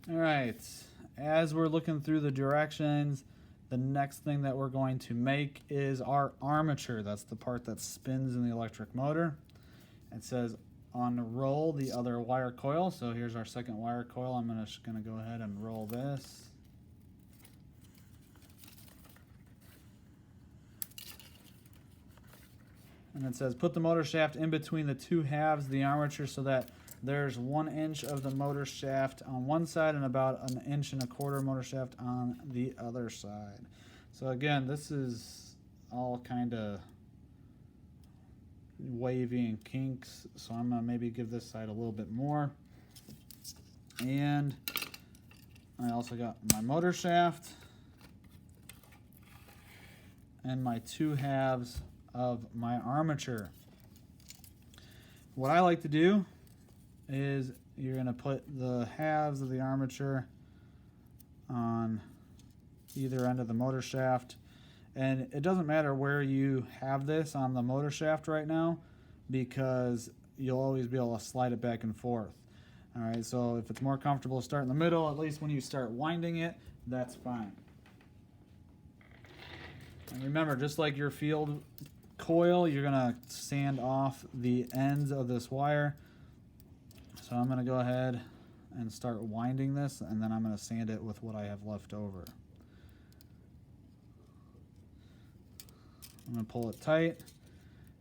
All right, as we're looking through the directions, the next thing that we're going to make is our armature. That's the part that spins in the electric motor. It says unroll the other wire coil. So here's our second wire coil. I'm just going to go ahead and roll this. And it says put the motor shaft in between the two halves of the armature so that there's 1 inch of the motor shaft on one side and about 1.25 inches motor shaft on the other side. So again, this is all kind of wavy and kinks, so I'm gonna maybe give this side a little bit more. And I also got my motor shaft and my 2 halves of my armature. What I like to do is you're going to put the halves of the armature on either end of the motor shaft, and it doesn't matter where you have this on the motor shaft right now because you'll always be able to slide it back and forth. All right, so if it's more comfortable to start in the middle, at least when you start winding it, that's fine. And remember, just like your field coil, you're gonna sand off the ends of this wire. So I'm gonna go ahead and start winding this, and then I'm gonna sand it with what I have left over. I'm gonna pull it tight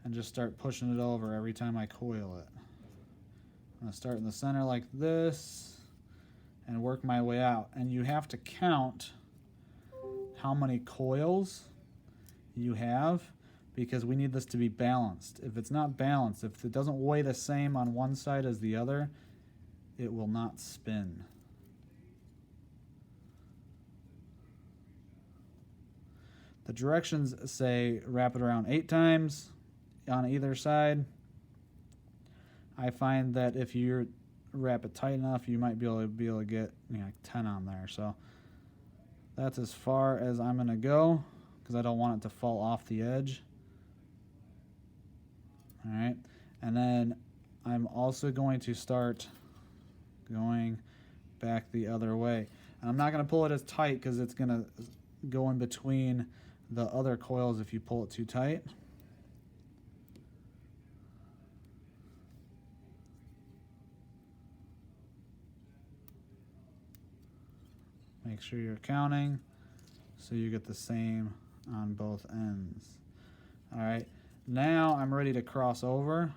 and just start pushing it over every time I coil it. I'm gonna start in the center like this and work my way out. And you have to count how many coils you have because we need this to be balanced. If it's not balanced, if it doesn't weigh the same on one side as the other, it will not spin. The directions say wrap it around 8 times on either side. I find that if you wrap it tight enough, you might be able to get 10 on there. So that's as far as I'm gonna go because I don't want it to fall off the edge. All right, and then I'm also going to start going back the other way. And I'm not going to pull it as tight because it's going to go in between the other coils if you pull it too tight. Make sure you're counting so you get the same on both ends. All right, now I'm ready to cross over.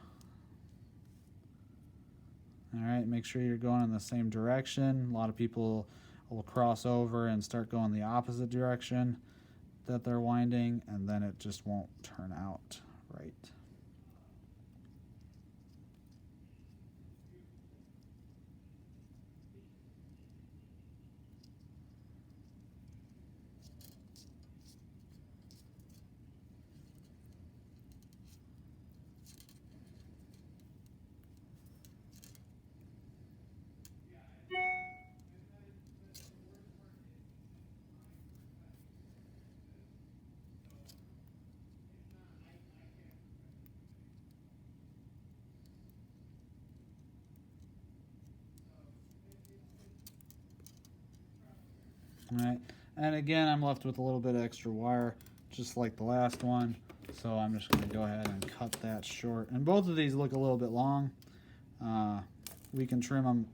All right, make sure you're going in the same direction. A lot of people will cross over and start going the opposite direction that they're winding, and then it just won't turn out right. All right, and again, I'm left with a little bit of extra wire, just like the last one. So I'm just going to go ahead and cut that short. And both of these look a little bit long. We can trim them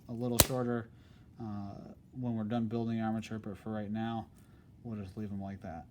a little shorter when we're done building armature, but for right now, we'll just leave them like that.